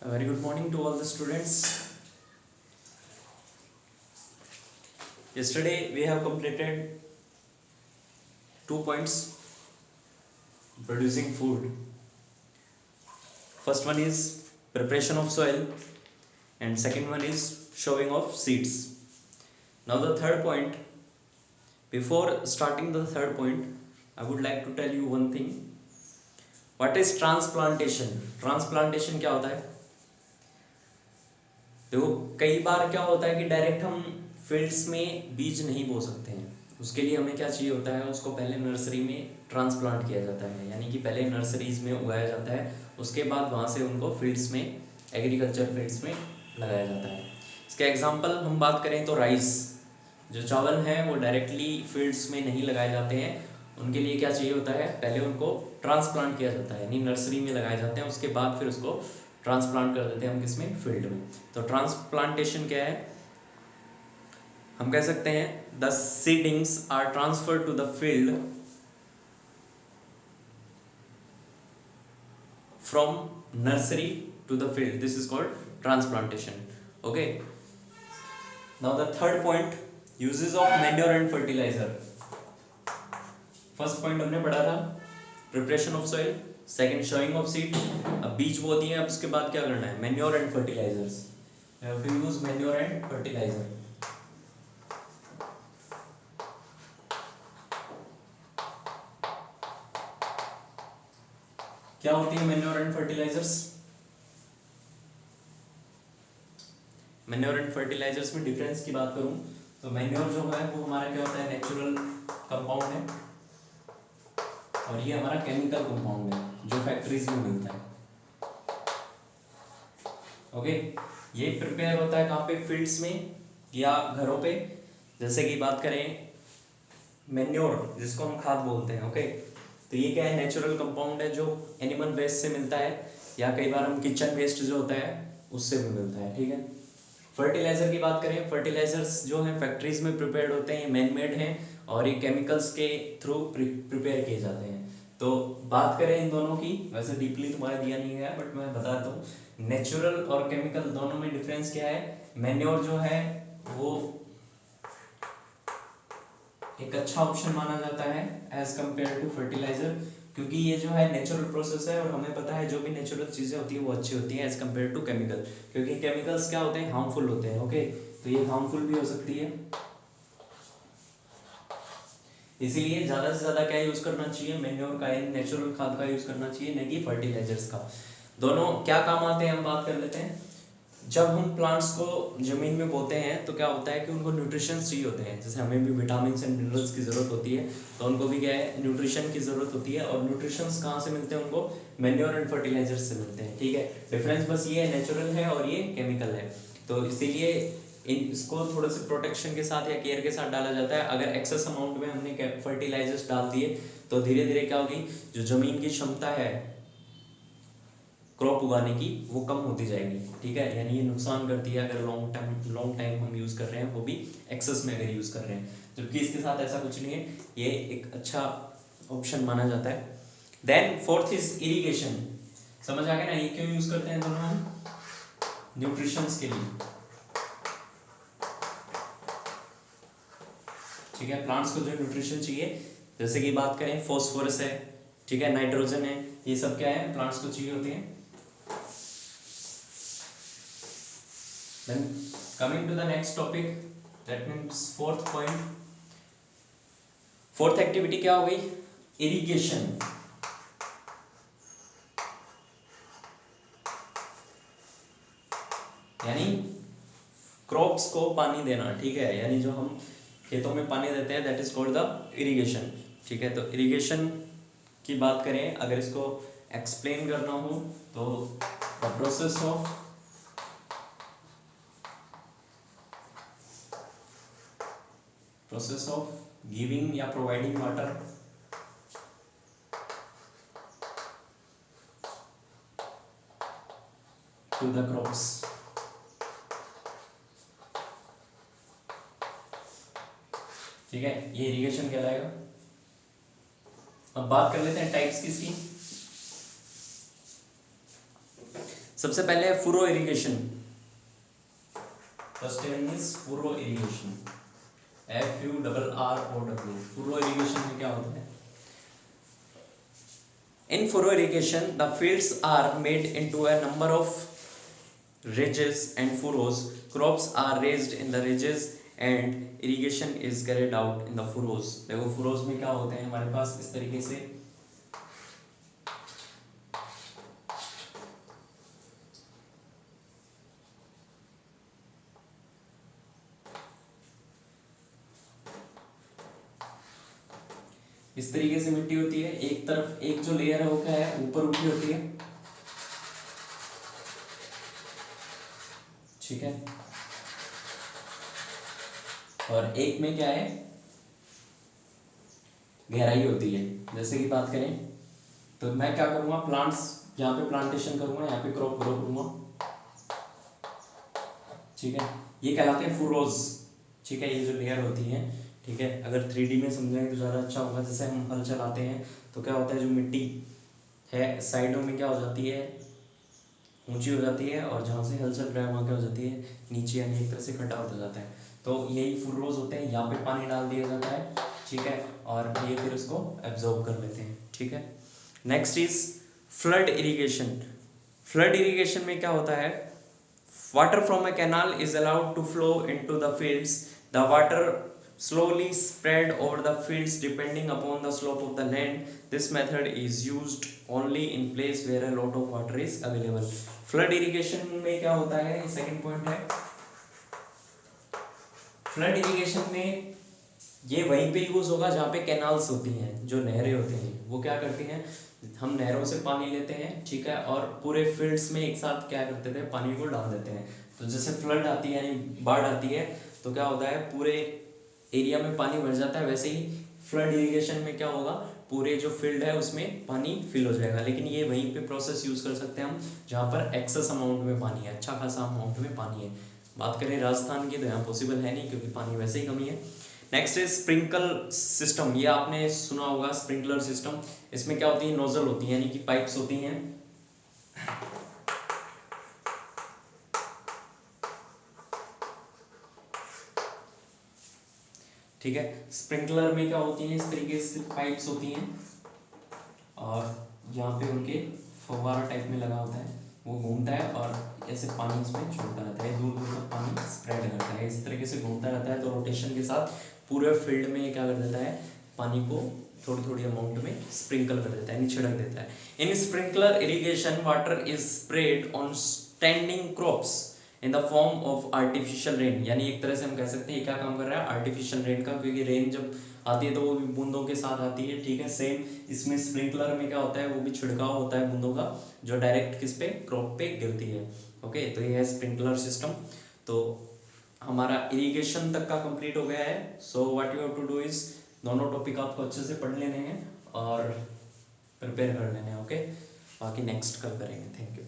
A very good morning to all the students. Yesterday we have completed 2 points producing food. First one is preparation of soil and second one is showing of seeds. Now the third point, before starting the third point, I would like to tell you one thing. What is transplantation? Transplantation क्या होता है? देखो कई बार क्या होता है कि direct हम फील्ड्स में बीज नहीं बो सकते हैं, उसके लिए हमें क्या चाहिए होता है, उसको पहले नर्सरी में ट्रांसप्लांट किया जाता है, यानी कि पहले नर्सरीज में उगाया जाता है, उसके बाद वहाँ से उनको फील्ड्स में, एग्रीकल्चर फील्ड्स में लगाया जाता है। इसके एग्जांपल हम बात करें तो राइस, जो चावल हैं वो डायरेक्टली फील्ड्स में नहीं लगाए जाते हैं, उनके लिए क्या चाहिए होता है, पहले उनको ट्रांसप्लांट किया जाता है, यानी नर्सरी में लगाए जाते हैं, उसके बाद फिर उसको ट्रांसप्लांट कर देते हैं हम किसमें, फील्ड में। तो ट्रांसप्लांटेशन क्या है, हम कह सकते हैं the seedlings are transferred to the field from nursery to the field, this is called transplantation. Okay, now the third point, uses of manure and fertiliser. First point हमने पढ़ा था preparation of soil, second sowing of seed. अब बीज बो दिए, अब उसके बाद क्या करना है, manure and fertilisers, have to use manure and fertiliser. क्या होती है manure and fertilisers? Manure and fertilisers में डिफरेंस की बात करूं तो मैन्योर जो है वो हमारा क्या होता है, नेचुरल कंपाउंड है, और ये हमारा केमिकल कंपाउंड है जो फैक्ट्रीज में मिलता है। ओके, ये प्रिपेयर होता है कहाँ पे, फील्ड्स में या घरों पे। जैसे कि बात करें मैन्योर, जिसको हम खाद बोलते हैं, ओके, तो ये क्या है, नेचुरल कंपाउंड है जो एनिमल वेस्ट से मिलता है, या कई बार हम किचन वेस्ट जो होता है उससे भी मिलता है, ठीक है। फर्टिलाइजर की बात करें, फर्टिलाइजर्स जो हैं फैक्ट्रीज में प्रिपेयर्ड होते हैं, मैन मेड हैं और ये केमिकल्स के थ्रू प्रिपेयर किए जाते हैं। तो बात करें इन दोनों की, वैसे डीपली तुम्हारे दिया नहीं गया बट मैं बताता हूँ, नेचुरल और केमिकल दोनों में डिफरेंस क्या है। मैन्योर जो है वो एक अच्छा ऑप्शन माना जाता है एज कंपेयर टू फर्टिलाइजर, क्योंकि ये जो है नेचुरल प्रोसेस है और हमें पता है जो भी नेचुरल चीजें होती है वो अच्छी होती हैं एज कंपेयर टू केमिकल, क्योंकि केमिकल्स क्या होते हैं, हार्मफुल होते हैं। ओके, तो ये हार्मफुल भी हो सकती है, इसीलिए ज्यादा से ज्यादा क्या यूज करना चाहिए, मैन्योर का, नेचुरल खाद का यूज करना चाहिए, न कि फर्टिलाइजर्स का। दोनों क्या काम आते हैं हम बात कर लेते हैं। जब हम प्लांट्स को जमीन में बोते हैं तो क्या होता है कि उनको न्यूट्रिशन चाहिए होते हैं, जैसे हमें भी विटामिन एंड मिनरल्स की जरूरत होती है, तो उनको भी क्या है, न्यूट्रिशन की जरूरत होती है। और न्यूट्रिशंस कहाँ से मिलते हैं उनको, मैन्योर एंड फर्टिलाइजर से मिलते हैं, ठीक है। डिफरेंस बस ये है, नेचुरल है और ये केमिकल है, तो इसीलिए इसको थोड़े से प्रोटेक्शन के साथ या केयर के साथ डाला जाता है। अगर एक्सेस अमाउंट में हमने फर्टिलाइजर्स डाल दिए तो धीरे धीरे क्या होगी, जो जमीन की क्षमता है क्रॉप उगाने की वो कम होती जाएगी, ठीक है, यानी ये नुकसान करती है अगर लॉन्ग टाइम हम यूज कर रहे हैं, वो भी एक्सेस में अगर यूज कर रहे हैं, जबकि इसके साथ ऐसा कुछ नहीं है, ये एक अच्छा ऑप्शन माना जाता है। Then fourth is irrigation. समझ आ गया ना, ये क्यों यूज करते हैं दोनों हम, न्यूट्रिशंस के लिए, ठीक है। प्लांट्स को जो न्यूट्रिशन चाहिए, जैसे कि बात करें फॉस्फोरस है, ठीक है, नाइट्रोजन है, ये सब क्या है, प्लांट्स को चाहिए होते हैं। Then coming to the next topic, that means fourth point, fourth activity क्या हो गई, इरिगेशन। यानी क्रॉप्स को पानी देना, ठीक है, यानी जो हम खेतों में पानी देते हैं that is called the irrigation, ठीक है। तो इरिगेशन की बात करें, अगर इसको एक्सप्लेन करना हो तो द प्रोसेस ऑफ गिविंग या providing water to the crops, ठीक है, ये इरिगेशन कहलाएगा। अब बात कर लेते हैं टाइप्स किसकी। सबसे पहले है furrow irrigation. First one is furrow irrigation, FURROW। Furrow irrigation में क्या होता है? In furrow irrigation, the fields are made into a number of ridges and furrows. Crops are raised in the ridges and irrigation is carried out in the furrows. देखो furrows में क्या होते हैं हमारे पास इस तरीके से, इस तरीके से मिट्टी होती है। एक तरफ एक जो लेयर है वो क्या है, ऊपर उठी होती है, ठीक है, और एक में क्या है, गहराई होती है। जैसे कि बात करें तो मैं क्या करूंगा, प्लांट्स यहाँ पे प्लांटेशन करूंगा, यहाँ पे क्रॉप ग्रो करूंगा, ठीक है, ये कहलाते हैं फुरोज, ठीक है, ये जो लेयर होती है, ठीक है। अगर 3D में समझेंगे तो ज़्यादा अच्छा होगा। जैसे हम हल चलाते हैं तो क्या होता है, जो मिट्टी है साइडों में क्या हो जाती है, ऊंची हो जाती है, और जहाँ से हल चल रहा है वहाँ क्या हो जाती है, नीचे, यानी एक तरह से खड्डा होता जाता है। तो यही फुरोज होते हैं, यहाँ पे पानी डाल दिया जाता है, ठीक है, और ये फिर उसको एब्जॉर्ब कर लेते हैं, ठीक है। Next is flood irrigation. Flood irrigation में क्या होता है, water from a canal is allowed to flow into the fields. The water slowly spread over the fields depending upon the slope of the land. This method is used only in place where a lot of water is available. Flood irrigation में क्या होता है, ये second point है। Flood irrigation में ये वहीं पे यूज होगा जहाँ पे कैनाल्स होती हैं, जो नहरें होती हैं। वो क्या करती हैं, हम नहरों से पानी लेते हैं, ठीक है, और पूरे फील्ड्स में एक साथ क्या करते थे, पानी को डाल देते हैं। तो जैसे फ्लड आती है यानी बाढ़ आती है तो क्या होता है, पूरे एरिया में पानी भर जाता है। वैसे ही फ्लड इरिगेशन में क्या होगा, पूरे जो फील्ड है उसमें पानी फिल हो जाएगा। लेकिन ये वहीं पे प्रोसेस यूज कर सकते हैं हम जहाँ पर एक्सेस अमाउंट में पानी है, अच्छा खासा अमाउंट में पानी है। बात करें राजस्थान की तो यहाँ पॉसिबल है नहीं, क्योंकि पानी वैसे ही कमी है। Next is sprinkle system. ये आपने सुना होगा स्प्रिंकलर सिस्टम। इसमें क्या होती है, नोजल होती है, यानी कि पाइप्स होती हैं, ठीक है। स्प्रिंकलर में क्या होती है, इस तरीके से पाइप्स होती हैं, और यहाँ पे उनके फव्वारा टाइप में लगा होता है, वो घूमता है और ऐसे पानी इसमें छोड़ता रहता है, दूर दूर तक पानी स्प्रेड करता है। इस तरीके से घूमता रहता है, तो रोटेशन के साथ पूरे फील्ड में क्या कर देता है, पानी को थोड़ी थोड़ी अमाउंट में स्प्रिंकल कर देता है, छिड़क देता है। In sprinkler irrigation water is spread on standing crops in the form of artificial rain. यानी एक तरह से हम कह सकते हैं ये क्या काम कर रहा है, आर्टिफिशियल रेन का, क्योंकि रेन जब आती है तो वो भी बूंदों के साथ आती है, ठीक है। सेम इसमें स्प्रिंकलर में क्या होता है, वो भी छिड़काव होता है बूंदों का, जो डायरेक्ट किस पे, क्रॉप पे गिरती है। ओके, तो ये है स्प्रिंकलर सिस्टम। तो हमारा इरिगेशन तक का कंप्लीट हो गया है। So what you have to do is, दोनों टॉपिक आपको अच्छे से पढ़ लेने हैं और प्रिपेयर कर लेने हैं। ओके, बाकी नेक्स्ट कल करेंगे। Thank you.